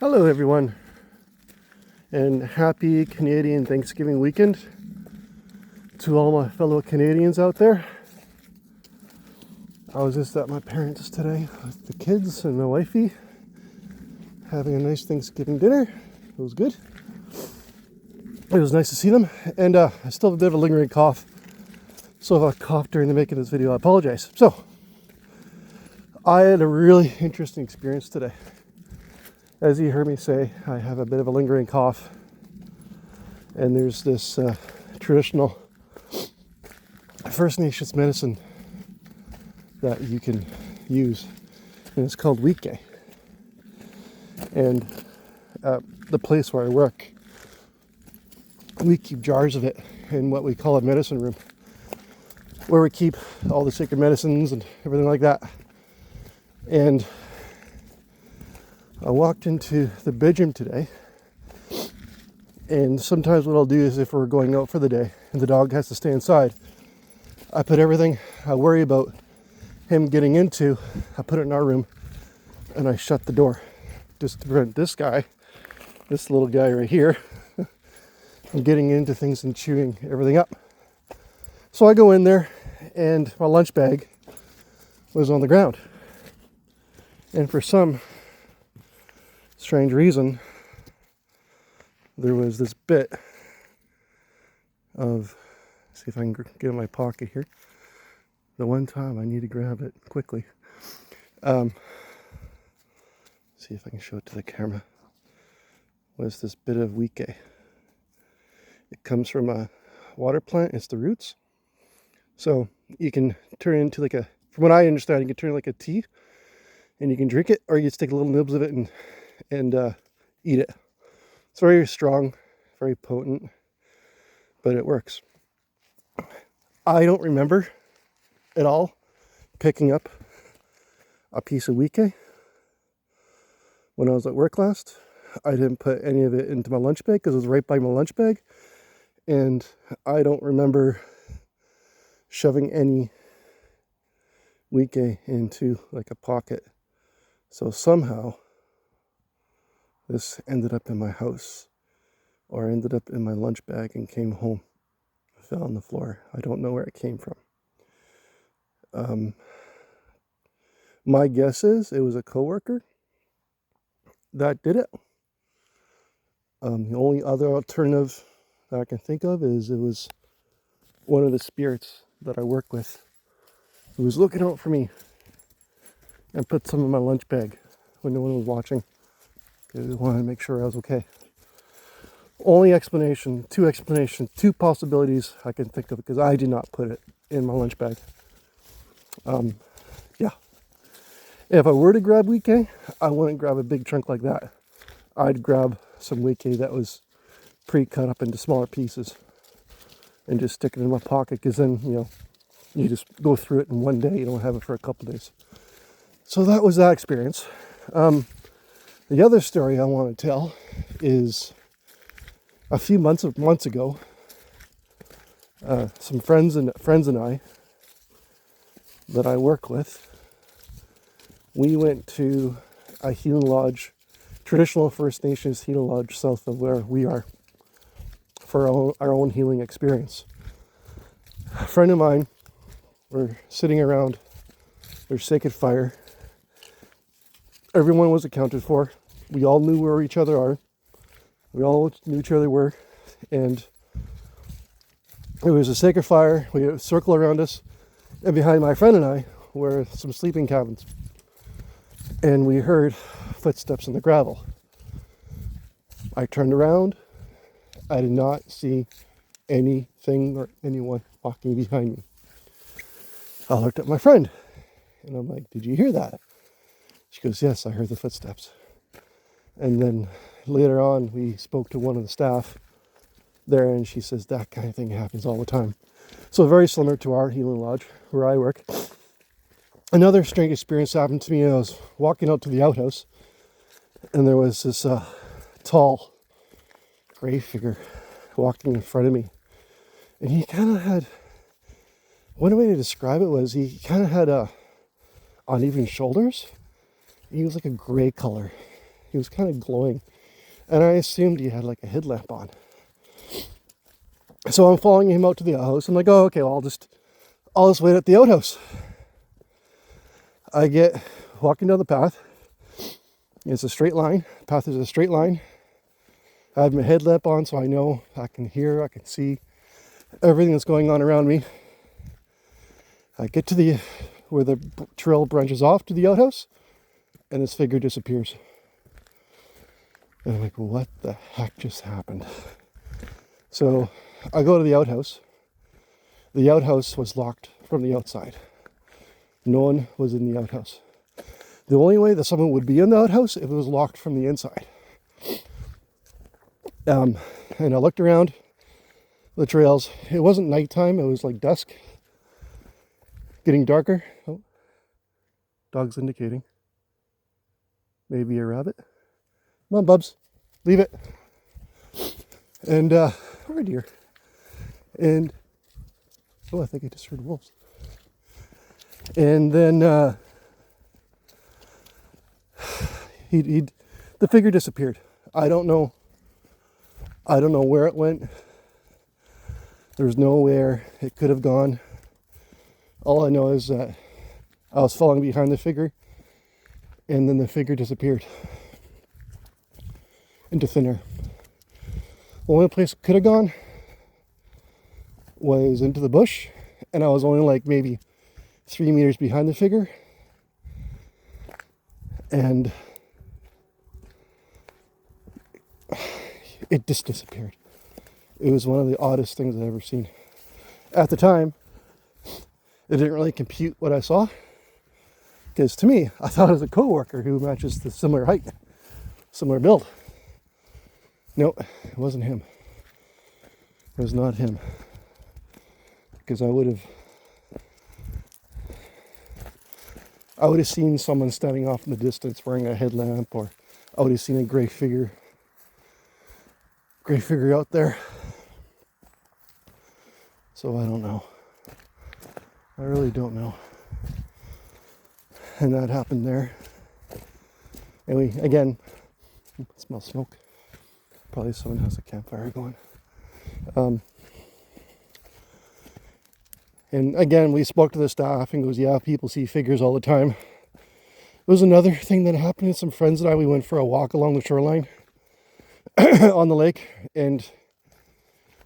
Hello everyone, and happy Canadian Thanksgiving weekend to all my fellow Canadians out there. I was just at my parents' today with the kids and my wifey, having a nice Thanksgiving dinner. It was good. It was nice to see them, and I still have a bit of a lingering cough, so if I cough during the making of this video, I apologize. So, I had a really interesting experience today. As you heard me say, I have a bit of a lingering cough, and there's this traditional First Nations medicine that you can use, and it's called Wike. And at the place where I work, we keep jars of it in what we call a medicine room, where we keep all the sacred medicines and everything like that. And I walked into the bedroom today, and sometimes what I'll do is if we're going out for the day and the dog has to stay inside, I put everything I worry about him getting into, I put it in our room and I shut the door just to prevent this little guy right here from getting into things and chewing everything up. So I go in there and my lunch bag was on the ground, and for some strange reason, there was this bit of, see if I can get in my pocket here. The one time I need to grab it quickly. See if I can show it to the camera. Was this bit of Wike. It comes from a water plant. It's the roots. So you can turn it into like a, from what I understand, you can turn it like a tea, and you can drink it, or you just take little nibs of it and eat it. It's very strong, very potent, but it works. I don't remember at all picking up a piece of Wike when I was at work last. I didn't put any of it into my lunch bag because it was right by my lunch bag, and I don't remember shoving any Wike into like a pocket. So somehow this ended up in my house, or ended up in my lunch bag and came home. It fell on the floor. I don't know where it came from. My guess is it was a coworker that did it. The only other alternative that I can think of is it was one of the spirits that I work with who was looking out for me and put some in my lunch bag when no one was watching. They wanted to make sure I was okay. Only explanation, two possibilities I can think of, because I did not put it in my lunch bag. Yeah. If I were to grab Wike, I wouldn't grab a big chunk like that. I'd grab some Wike that was pre-cut up into smaller pieces and just stick it in my pocket, because then, you just go through it in one day. You don't have it for a couple days. So that was that experience. The other story I want to tell is a few months ago, some friends and I that I work with, we went to a healing lodge, traditional First Nations healing lodge south of where we are, for our own healing experience. A friend of mine, we're sitting around their sacred fire. Everyone was accounted for. We all knew where each other are. We all knew each other were. And it was a sacred fire. We had a circle around us. And behind my friend and I were some sleeping cabins. And we heard footsteps in the gravel. I turned around. I did not see anything or anyone walking behind me. I looked at my friend. And I'm like, "Did you hear that?" She goes, "Yes, I heard the footsteps." And then later on, we spoke to one of the staff there, and she says that kind of thing happens all the time. So very similar to our healing lodge where I work. Another strange experience happened to me. I was walking out to the outhouse, and there was this tall gray figure walking in front of me. And he kind of had, one way to describe it was he kind of had uneven shoulders. He was like a gray color. He was kind of glowing. And I assumed he had like a headlamp on. So I'm following him out to the outhouse. I'm like, oh, okay, well, I'll just wait at the outhouse. I get walking down the path. It's a straight line. The path is a straight line. I have my headlamp on, so I know I can hear, I can see everything that's going on around me. I get to where the trail branches off to the outhouse, and this figure disappears. And I'm like, what the heck just happened? So I go to the outhouse. The outhouse was locked from the outside. No one was in the outhouse. The only way that someone would be in the outhouse if it was locked from the inside. And I looked around the trails. It wasn't nighttime, it was like dusk. Getting darker. Oh, dog's indicating. Maybe a rabbit. Come on, Bubs. Leave it. And, oh dear. And, oh, I think I just heard wolves. And then, the figure disappeared. I don't know where it went. There's nowhere it could have gone. All I know is that I was following behind the figure, and then the figure disappeared into thin air. The only place it could have gone was into the bush, and I was only like maybe 3 meters behind the figure, and it just disappeared. It was one of the oddest things I've ever seen. At the time, it didn't really compute what I saw, because to me, I thought it was a coworker who matches the similar height, similar build. No, it wasn't him. It was not him. Because I would have seen someone standing off in the distance wearing a headlamp, or I would have seen a gray figure out there. So I don't know. I really don't know. And that happened there. And we, again, smell smoke. Probably someone has a campfire going. And again, we spoke to the staff and goes, yeah, people see figures all the time. There was another thing that happened. Some friends and I, we went for a walk along the shoreline on the lake, and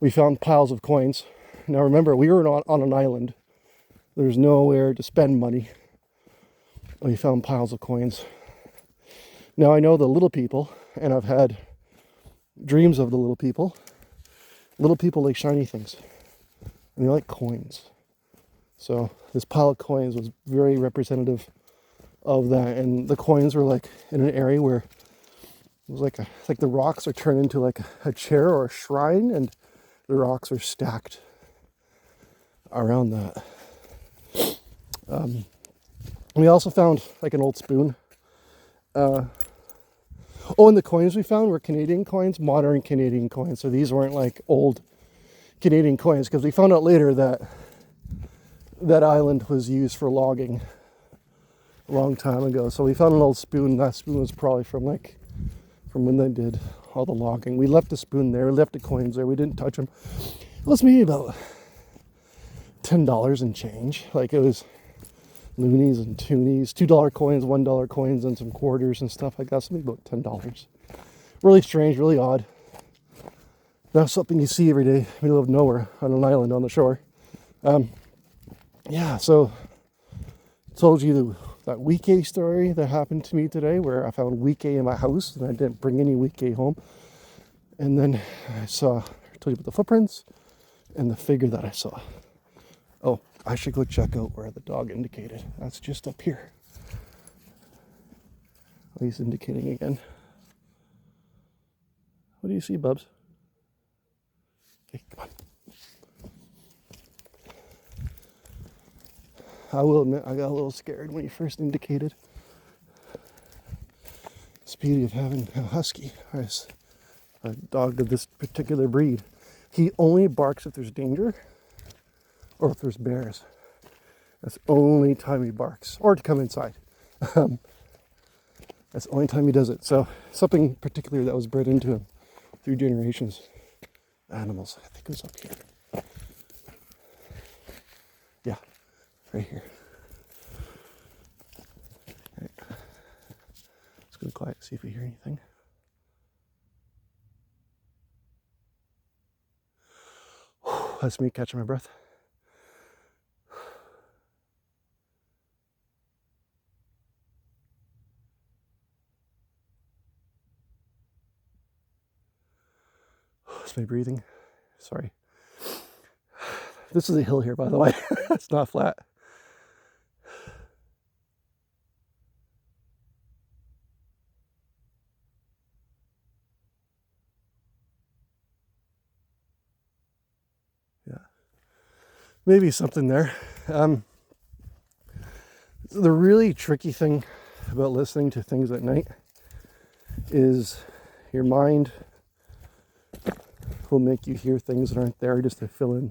we found piles of coins. Now remember, we were on an island. There's nowhere to spend money. We found piles of coins. Now I know the little people, and I've had dreams of the little people. Little people like shiny things, and they like coins. So this pile of coins was very representative of that. And the coins were like in an area where it was like the rocks are turned into like a chair or a shrine, and the rocks are stacked around that. We also found like an old spoon. And the coins we found were Canadian coins, modern Canadian coins. So these weren't like old Canadian coins, because we found out later that that island was used for logging a long time ago. So we found an old spoon. That spoon was probably from when they did all the logging. We left the spoon there. We left the coins there. We didn't touch them. It was maybe about $10 and change. Like it was loonies and toonies, $2 coins, $1 coins, and some quarters and stuff like that. Something about $10. Really strange, really odd. Not something you see every day in the middle of nowhere on an island on the shore. Yeah, so I told you that weekay story that happened to me today, where I found weekay in my house and I didn't bring any weekay home. And then I told you about the footprints and the figure that I saw. Oh, I should go check out where the dog indicated. That's just up here. Oh, he's indicating again. What do you see, Bubs? Okay, come on. I will admit, I got a little scared when he first indicated. It's the beauty of having a husky, or a dog of this particular breed. He only barks if there's danger, or if there's bears. That's the only time he barks, or to come inside. That's the only time he does it. So something particular that was bred into him through generations. Animals. I think it was up here. Yeah, right here. All right. Let's go quiet, see if we hear anything. That's me catching my breath. That's my breathing. Sorry. This is a hill here, by the way. It's not flat. Yeah. Maybe something there. The really tricky thing about listening to things at night is your mind will make you hear things that aren't there just to fill in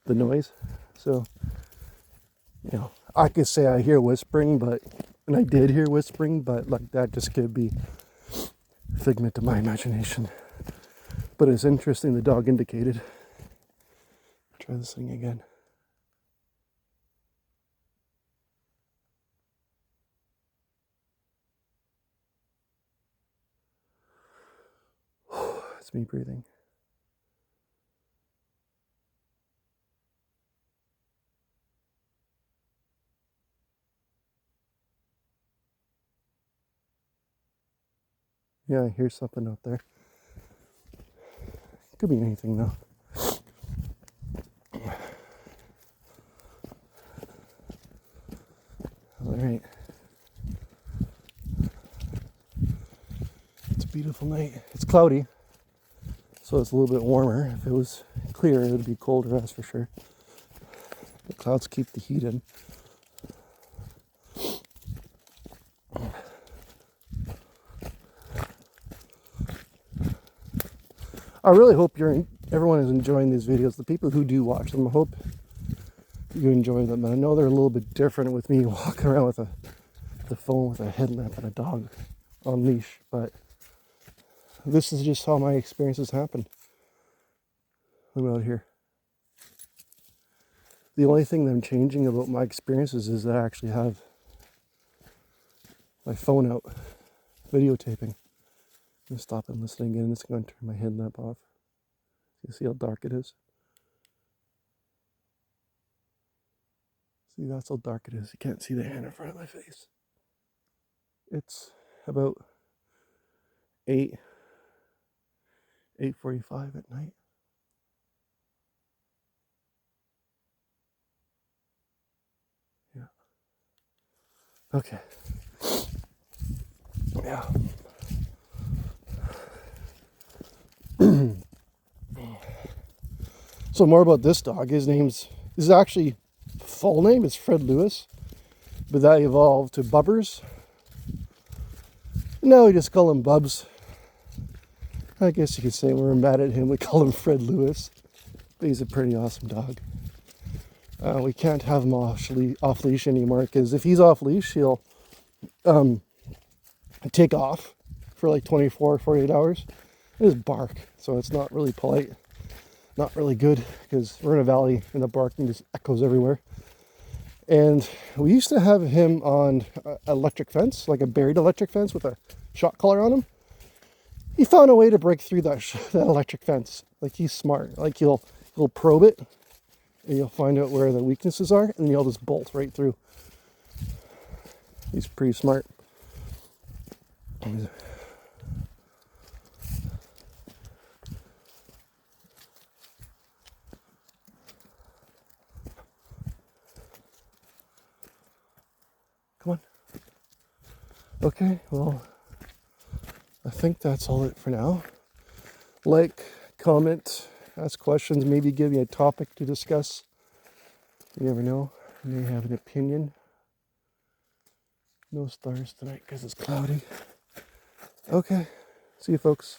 the noise. So, you know, I could say I hear whispering, and I did hear whispering, but like that just could be a figment of my imagination. But it's interesting the dog indicated. Try this thing again. It's me breathing. Yeah, I hear something out there. Could be anything though. All right. It's a beautiful night. It's cloudy, so it's a little bit warmer. If it was clear, it would be colder, that's for sure. The clouds keep the heat in. I really hope everyone is enjoying these videos. The people who do watch them, I hope you enjoy them. And I know they're a little bit different with me walking around with the phone with a headlamp and a dog on leash, but this is just how my experiences happen. I'm out here. The only thing that I'm changing about my experiences is that I actually have my phone out, videotaping. I'm going to stop and listen again. It's going to turn my headlamp off. You see how dark it is? See, that's how dark it is. You can't see the hand in front of my face. It's about 8:45 at night. Yeah. Okay. Yeah. So more about this dog. His actually full name is Fred Lewis, but that evolved to Bubbers. Now we just call him Bubs. I guess you could say when we're mad at him, we call him Fred Lewis. But he's a pretty awesome dog. We can't have him off leash anymore, because if he's off leash, he'll take off for like 24, 48 hours and just bark. So it's not really polite, not really good, because we're in a valley and the barking just echoes everywhere. And we used to have him on an electric fence, like a buried electric fence with a shock collar on him. He found a way to break through that electric fence. Like, he's smart. Like, he'll probe it, and you'll find out where the weaknesses are, and you'll just bolt right through. He's pretty smart. Come on. Okay, well, I think that's all it for now. Like, comment, ask questions, maybe give me a topic to discuss. You never know. I may have an opinion. No stars tonight because it's cloudy. Okay. See you, folks.